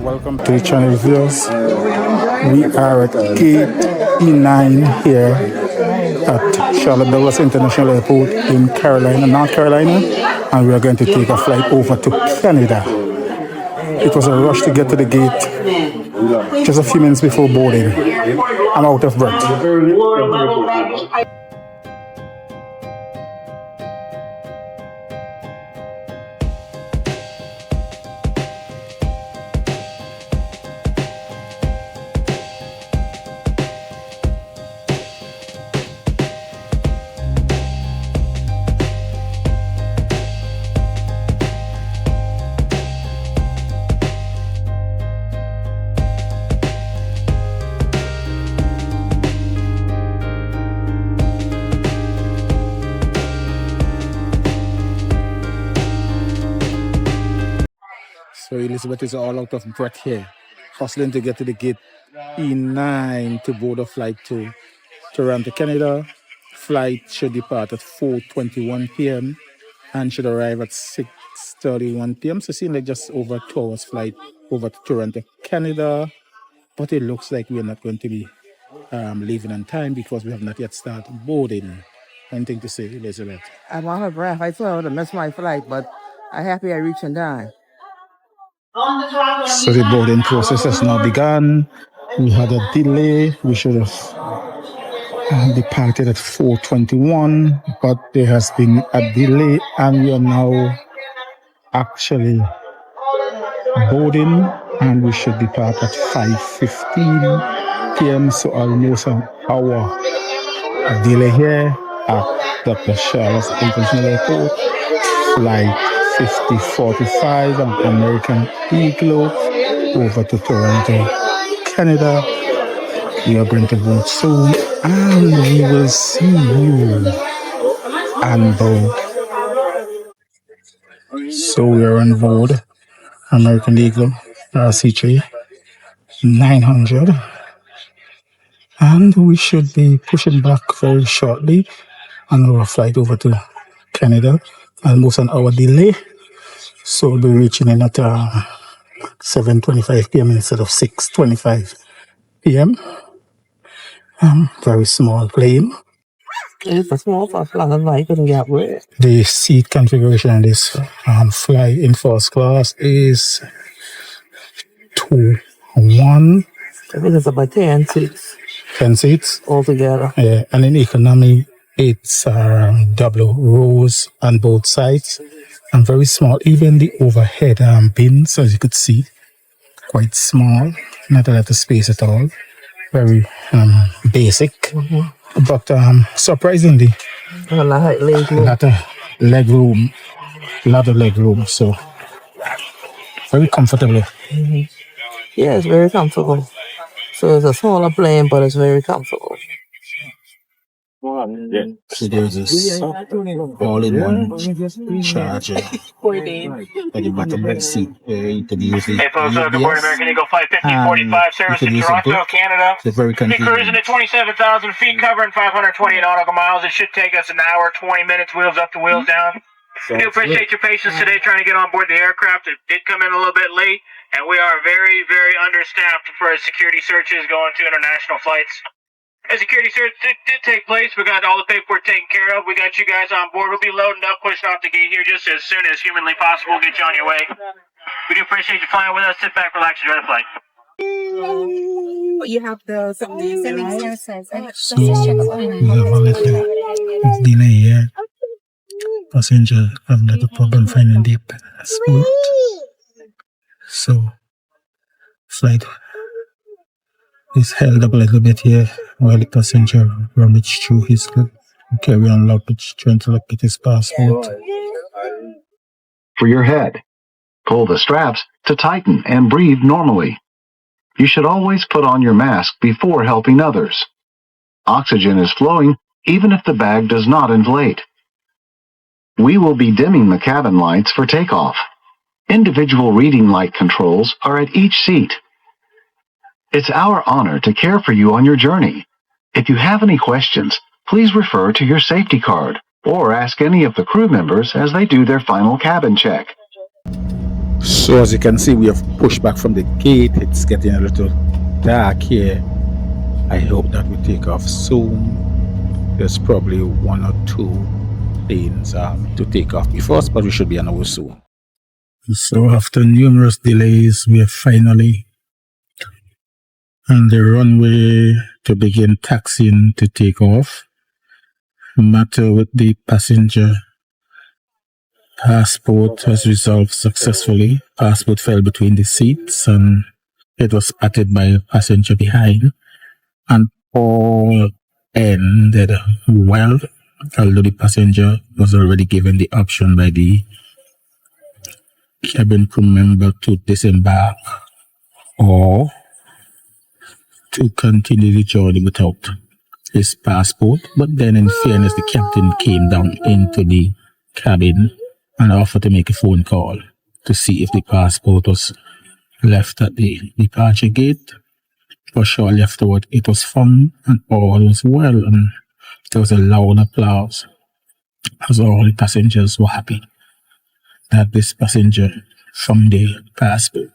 Welcome to the channel viewers. We are at gate E9 here at Charlotte Douglas International Airport in North Carolina, and we are going to take a flight over to Canada. It was a rush to get to the gate just a few minutes before boarding. I'm out of breath. So Elizabeth is all out of breath here, hustling to get to the gate E9 to board a flight to Toronto, Canada. Flight should depart at 4:21 p.m. and should arrive at 6:31 p.m. So seems like just over 2 hours flight over to Toronto, Canada. But it looks like we are not going to be leaving on time because we have not yet started boarding. Anything to say, Elizabeth? I'm out of breath. I thought I would have missed my flight, but I'm happy I reached in time. So the boarding process has now begun. We had a delay. We should have departed at 4:21, but there has been a delay and we are now actually boarding and we should depart at 5:15 p.m. So almost an hour delay here at Dr. Charles International Airport. Flight 5045 an American Eagle over to Toronto, Canada. We are going to board soon and we will see you on board. So we are on board American Eagle RC3 900 and we should be pushing back very shortly on our flight over to Canada. Almost an hour delay, so we'll be reaching in at 7:25 p.m. instead of 6:25 p.m. Very small plane. It's a small first class, and I couldn't get with. The seat configuration in this flight in first class is 2-1. I think it's about 10 seats. 10 seats Altogether. Yeah, and in economy, it's double rows on both sides and very small. Even the overhead bins, as you could see, quite small. Not a lot of space at all. Very basic. But surprisingly, A lot of leg room. lot of leg room. So very comfortable. Yeah, it's very comfortable. So it's a smaller plane, but it's very comfortable. So there's this all-in-one charger at the bottom of the seat. You could use the Hey folks, welcome aboard American Eagle Flight 5045 service to Toronto, Canada. It's very We'll be convenient. cruising at 27,000 feet, covering 528 nautical miles. It should take us an hour, 20 minutes, wheels up to wheels down. We do appreciate your patience today trying to get on board the aircraft. It did come in a little bit late, and we are very, very understaffed for security searches going to international flights. A security search did take place. We got all the paperwork taken care of. We got you guys on board. We'll be loading up, pushing off the gate here just as soon as humanly possible. We'll get you on your way. We do appreciate you flying with us. Sit back, relax, enjoy the flight. You have the some services. So we have a little delay here. Passenger have a little problem finding the passport. So flight is held up a little bit here while the passenger rummaged through his carry-on luggage trying to look at his passport. For your head, pull the straps to tighten and breathe normally. You should always put on your mask before helping others. Oxygen is flowing even if the bag does not inflate. We will be dimming the cabin lights for takeoff. Individual reading light controls are at each seat. It's our honor to care for you on your journey. If you have any questions, please refer to your safety card or ask any of the crew members as they do their final cabin check. So as you can see, we have pushed back from the gate. It's getting a little dark here. I hope that we take off soon. There's probably one or two planes to take off before us, but we should be on our way soon. So after numerous delays, we are finally on the runway to begin taxiing to take off. Matter with the passenger passport was resolved successfully. Passport fell between the seats and it was spotted by a passenger behind, and all ended well, although the passenger was already given the option by the cabin crew member to disembark or to continue the journey without his passport. But then, in fairness, the captain came down into the cabin and offered to make a phone call to see if the passport was left at the departure gate. But shortly afterward, it was found and all was well, and there was a loud applause as all the passengers were happy that this passenger found the passport.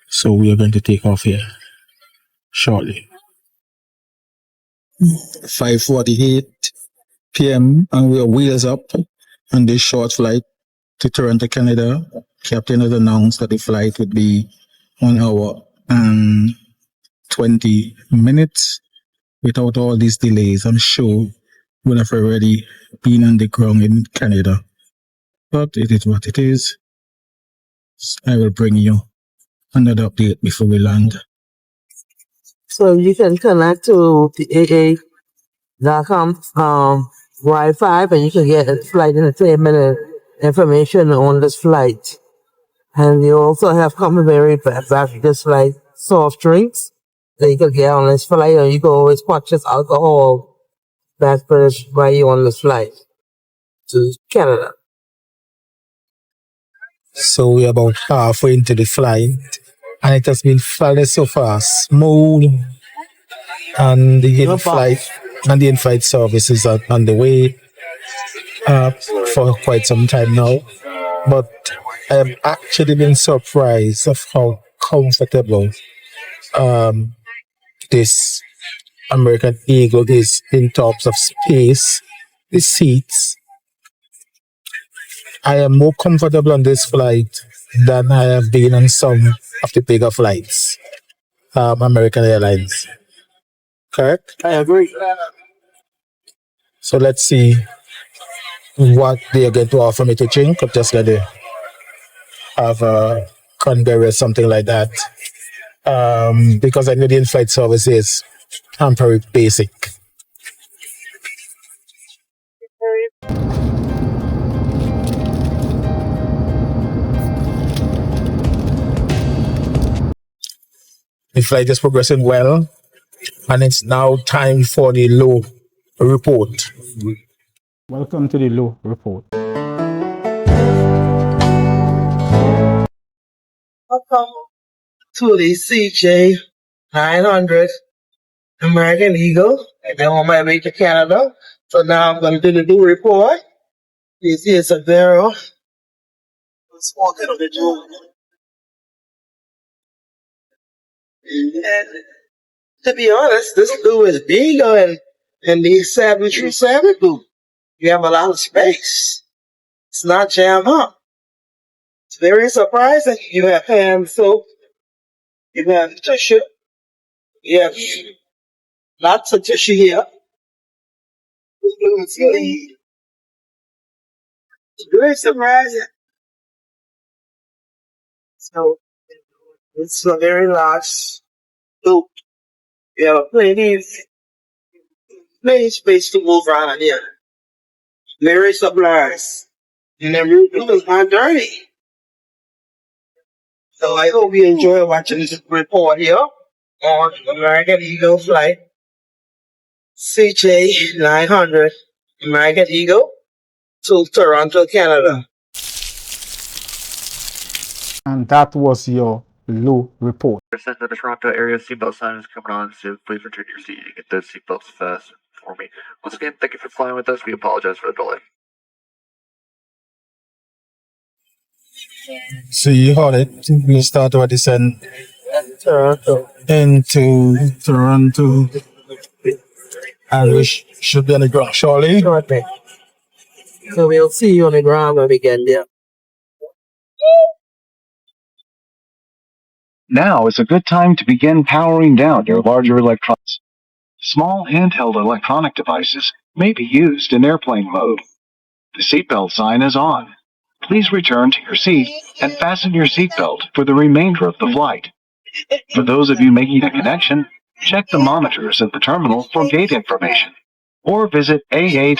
So we are going to take off here shortly. 5:48 p.m. and we are wheels up on this short flight to Toronto, Canada. Captain has announced that the flight would be 1 hour and 20 minutes without all these delays. I'm sure we'll have already been on the ground in Canada, but it is what it is. I will bring you another update before we land. So you can connect to the AA.com Wi-Fi and you can get flight entertainment information on this flight. And you also have complimentary beverages like soft drinks that you can get on this flight, or you can always purchase alcohol beverages while you're on this flight to Canada. So we're about halfway into the flight, and it has been fairly so far smooth. And the in-flight services are on the way for quite some time now. But I have actually been surprised of how comfortable this American Eagle is in terms of space. The seats. I am more comfortable on this flight than I have been on some of the bigger flights, American Airlines. Correct? I agree. So let's see what they are going to offer me to drink. I'm just going to have a cranberry or something like that. Because I know the in-flight service is very basic. The flight is progressing well, and it's now time for the low report. Welcome to the low report. Welcome to the CJ 900 American Eagle. And then on my way to Canada. So now I'm going to do the new report. You see it's a very small individual. And to be honest, this blue is bigger and the 737 blue. You have a lot of space. It's not jammed up. It's very surprising. You have hand soap. You have tissue. You have lots of tissue here. It's very surprising. So it's a very large loop. You have plenty space to move around here. Very surprised. And the roof is not dirty. So I hope you enjoy watching this report here on American Eagle flight CJ 900 American Eagle to Toronto, Canada. And that was your low report. Percent of the Toronto area seatbelt sign is coming on, so please return your seat and get those seatbelts fast for me. Once again, thank you for flying with us. We apologize for the delay. So you heard it. We'll start our descent Toronto. into Toronto. And we should be on the ground shortly. Shortly. So we'll see you on the ground when we get there. Now is a good time to begin powering down your larger electronics. Small handheld electronic devices may be used in airplane mode. The seatbelt sign is on. Please return to your seat and fasten your seatbelt for the remainder of the flight. For those of you making a connection, check the monitors at the terminal for gate information, or visit AA.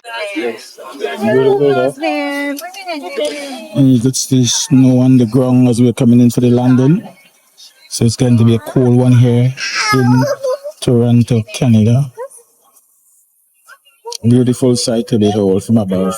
And you could see snow on the ground as we're coming in for the landing. So it's going to be a cold one here in Toronto, Canada. Beautiful sight to behold from above.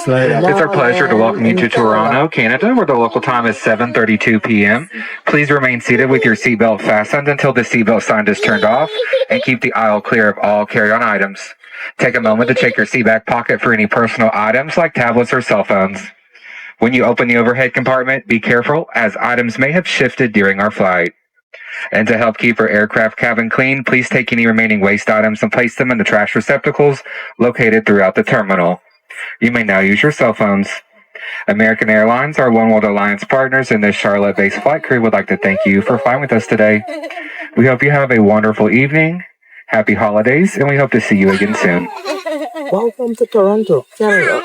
It's our pleasure to welcome you to Toronto, Canada, where the local time is 7:32 p.m. Please remain seated with your seatbelt fastened until the seatbelt sign is turned off, and keep the aisle clear of all carry-on items. Take a moment to check your seat back pocket for any personal items like tablets or cell phones. When you open the overhead compartment, be careful, as items may have shifted during our flight. And to help keep our aircraft cabin clean, please take any remaining waste items and place them in the trash receptacles located throughout the terminal. You may now use your cell phones. American Airlines, our One World Alliance partners, and this Charlotte-based flight crew would like to thank you for flying with us today. We hope you have a wonderful evening, happy holidays, and we hope to see you again soon. Welcome to Toronto, Canada.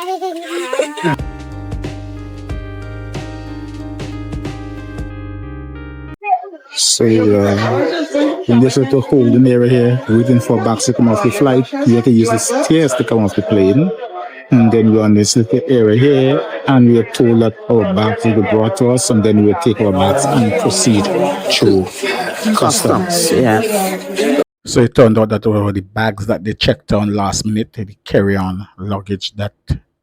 So in this little holding area here, waiting for bags to come off the flight, we have to use the stairs to come off the plane. And then we're on this little area here, and we are told that our bags will be brought to us, and then we'll take our bags and proceed through customs. Yeah. So it turned out that were the bags that they checked on last minute, the carry-on luggage that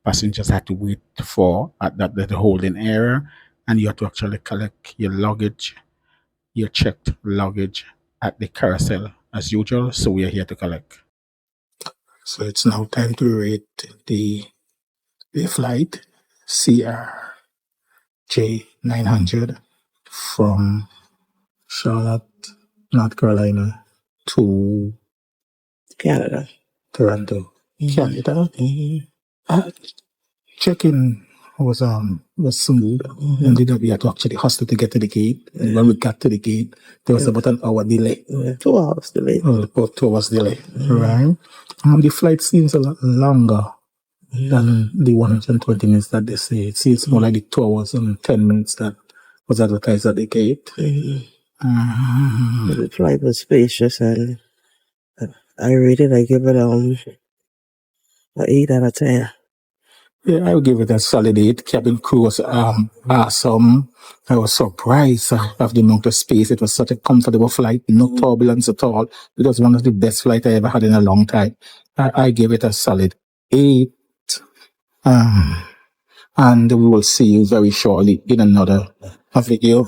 passengers had to wait for at the holding area, and you have to actually collect your luggage, your checked luggage at the carousel as usual. So we are here to collect. So it's now time to rate the flight CRJ 900 from Charlotte, North Carolina to Canada. Toronto, Canada. Check-in was smooth. And then we had to actually hustle to get to the gate. And when we got to the gate, there was about an hour delay. 2 hours delay. About 2 hours delay, right? The flight seems a lot longer than the 120 minutes that they say. It seems more like the 2 hours and 10 minutes that was advertised at the gate. The flight was spacious, and I rated, I give it an 8 out of 10. Yeah, I would give it a solid 8. Cabin crew was awesome. I was surprised of the amount of space. It was such a comfortable flight, no turbulence at all. It was one of the best flights I ever had in a long time. I gave it a solid 8. And we will see you very shortly in another video.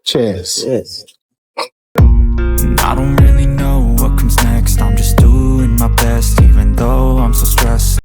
Cheers. Yes. I don't really know what comes next. I'm just doing my best, even though I'm so stressed.